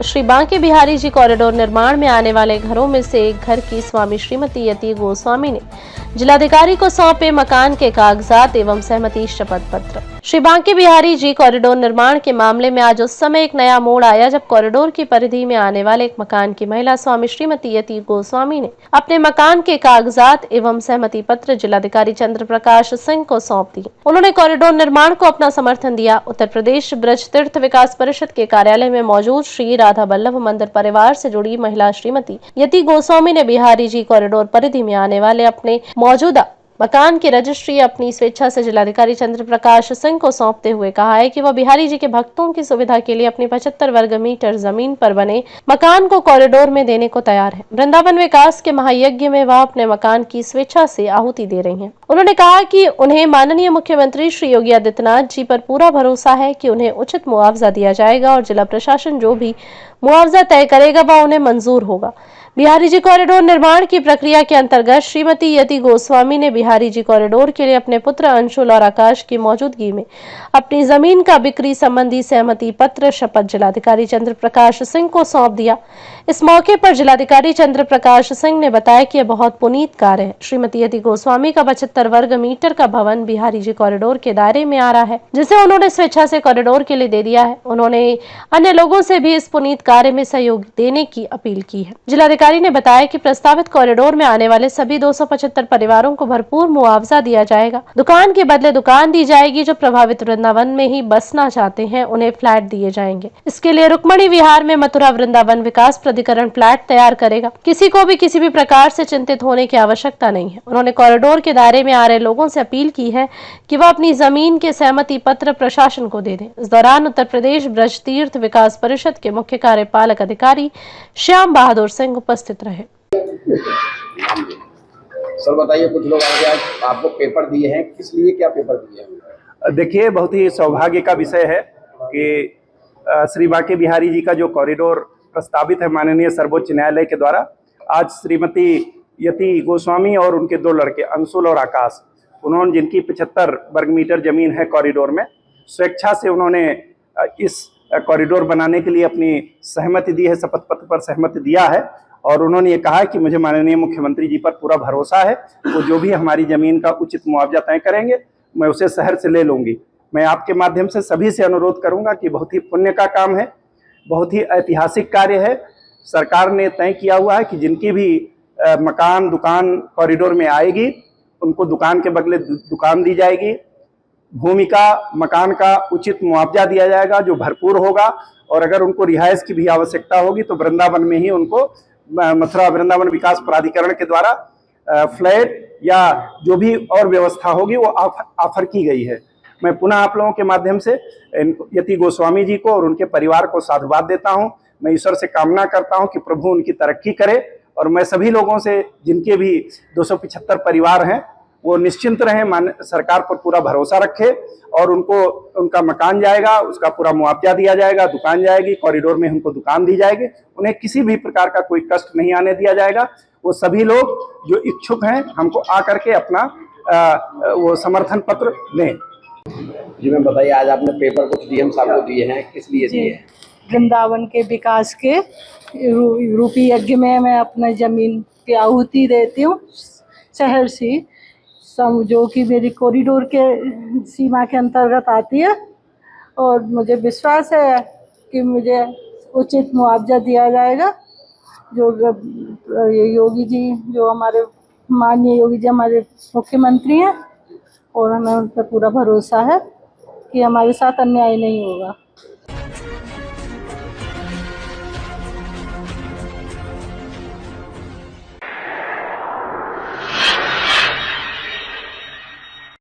Shri Banke Bihari ji corridor निर्माण में आने वाले घरों में से एक घर की स्वामी श्रीमती यति गोस्वामी ने जिलाधिकारी को सौंपे मकान के कागजात एवं सहमति शपथ पत्र। श्री बांके बिहारी जी कॉरिडोर निर्माण के मामले में आज उस समय एक नया मोड़ आया जब कॉरिडोर की परिधि में आने वाले एक मकान की महिला स्वामी श्रीमती यति गोस्वामी ने अपने मकान के कागजात एवं सहमति पत्र जिलाधिकारी चंद्र प्रकाश सिंह को सौंप दिए। उन्होंने कॉरिडोर निर्माण को अपना समर्थन दिया। उत्तर प्रदेश ब्रज तीर्थ विकास परिषद के कार्यालय में मौजूद श्री राधा बल्लभ मंदिर परिवार से जुड़ी महिला श्रीमती यति गोस्वामी ने बिहारी जी कॉरिडोर परिधि में आने वाले अपने मौजूदा मकान की रजिस्ट्री अपनी स्वेच्छा से जिलाधिकारी चंद्र प्रकाश सिंह को सौंपते हुए कहा है कि वह बिहारी जी के भक्तों की सुविधा के लिए अपनी 75 वर्ग मीटर जमीन पर बने मकान को कॉरिडोर में देने को तैयार है। वृंदावन विकास के महायज्ञ में वह अपने मकान की स्वेच्छा से आहुति दे रही हैं। उन्होंने कहा कि उन्हें माननीय मुख्यमंत्री श्री योगी आदित्यनाथ जी पर पूरा भरोसा है कि उन्हें उचित मुआवजा दिया जाएगा और जिला प्रशासन जो भी मुआवजा तय करेगा वह उन्हें मंजूर होगा। बिहारी जी कॉरिडोर निर्माण की प्रक्रिया के अंतर्गत श्रीमती यति गोस्वामी ने बिहारी जी कॉरिडोर के लिए अपने पुत्र अंशुल और आकाश की मौजूदगी में अपनी जमीन का बिक्री संबंधी सहमति पत्र शपथ जिलाधिकारी चंद्र प्रकाश सिंह को सौंप दिया। इस मौके पर जिलाधिकारी चंद्र प्रकाश सिंह ने बताया कि यह बहुत पुनीत कार्य है। श्रीमती यति गोस्वामी का 75 वर्ग मीटर का भवन बिहारी जी कॉरिडोर के दायरे में आ रहा है, जिसे उन्होंने स्वेच्छा से कॉरिडोर के लिए दे दिया है। उन्होंने अन्य लोगों से भी इस पुनीत कार्य में सहयोग देने की अपील की है। जिलाधिकारी ने बताया कि प्रस्तावित कॉरिडोर में आने वाले सभी 275 परिवारों को भरपूर मुआवजा दिया जाएगा। दुकान के बदले दुकान दी जाएगी। जो प्रभावित वृंदावन में ही बसना चाहते हैं उन्हें फ्लैट दिए जाएंगे। इसके लिए रुक्मणी विहार में मथुरा वृंदावन विकास प्राधिकरण फ्लैट तैयार करेगा। किसी को भी किसी भी प्रकार से चिंतित होने की आवश्यकता नहीं है। उन्होंने कॉरिडोर के दायरे में आ रहे लोगों से अपील की है कि वह अपनी जमीन के सहमति पत्र प्रशासन को दे दें। इस दौरान उत्तर प्रदेश ब्रज तीर्थ विकास परिषद के मुख्य कार्यपालक अधिकारी श्याम बहादुर सिंह उपस्थित रहे। सर बताइए, कुछ लोग आज आपको पेपर दिए हैं, किस लिए, क्या पेपर दिए हैं? देखिए, बहुत ही सौभाग्य का विषय है कि श्री बांके बिहारी जी का जो कॉरिडोर प्रस्तावित है माननीय सर्वोच्च न्यायालय के द्वारा, आज श्रीमती यति गोस्वामी और उनके 2 लड़के अंशुल और आकाश, उन्होंने जिनकी 75 वर्ग मीटर जमीन है कॉरिडोर में, स्वेच्छा से उन्होंने इस कॉरिडोर बनाने के लिए अपनी सहमति दी है, शपथ पत्र पर सहमति दिया है। और उन्होंने ये कहा कि मुझे माननीय मुख्यमंत्री जी पर पूरा भरोसा है, वो जो भी हमारी जमीन का उचित मुआवजा तय करेंगे मैं उसे शहर से ले लूंगी। मैं आपके माध्यम से सभी से अनुरोध करूंगा कि बहुत ही पुण्य का काम है, बहुत ही ऐतिहासिक कार्य है। सरकार ने तय किया हुआ है कि जिनकी भी मकान दुकान कॉरिडोर में आएगी उनको दुकान के बदले दुकान दी जाएगी। भूमि का मकान का उचित मुआवजा दिया जाएगा जो भरपूर होगा। और अगर उनको रिहाइश की भी आवश्यकता होगी तो वृंदावन में ही उनको मथुरा वृंदावन विकास प्राधिकरण के द्वारा फ्लैट या जो भी और व्यवस्था होगी वो ऑफर की गई है। मैं पुनः आप लोगों के माध्यम से यति गोस्वामी जी को और उनके परिवार को साधुवाद देता हूं। मैं ईश्वर से कामना करता हूं कि प्रभु उनकी तरक्की करे। और मैं सभी लोगों से जिनके भी 275 परिवार हैं वो निश्चिंत रहें, सरकार पर पूरा भरोसा रखे और उनको उनका मकान जाएगा, उसका पूरा मुआवजा दिया जाएगा, दुकान जाएगी, कॉरिडोर में उनको दुकान दी जाएगी, उन्हें किसी भी प्रकार का कोई कष्ट नहीं आने दिया जाएगा। वो सभी लोग जो इच्छुक हैं हमको आकर के अपना वो समर्थन पत्र दें। जी मैम बताइए, आज आपने पेपर कुछ डीएम साहब को दिए हैं, किस लिए दिए हैं? वृंदावन के विकास के रूपी यज्ञ में मैं अपना जमीन की आहुति देती हूँ शहर से, जो कि मेरी कॉरिडोर के सीमा के अंतर्गत आती है। और मुझे विश्वास है कि मुझे उचित मुआवजा दिया जाएगा। जो योगी जी, जो हमारे माननीय योगी जी हमारे मुख्यमंत्री हैं, और हमें उन पर पूरा भरोसा है कि हमारे साथ अन्याय नहीं होगा।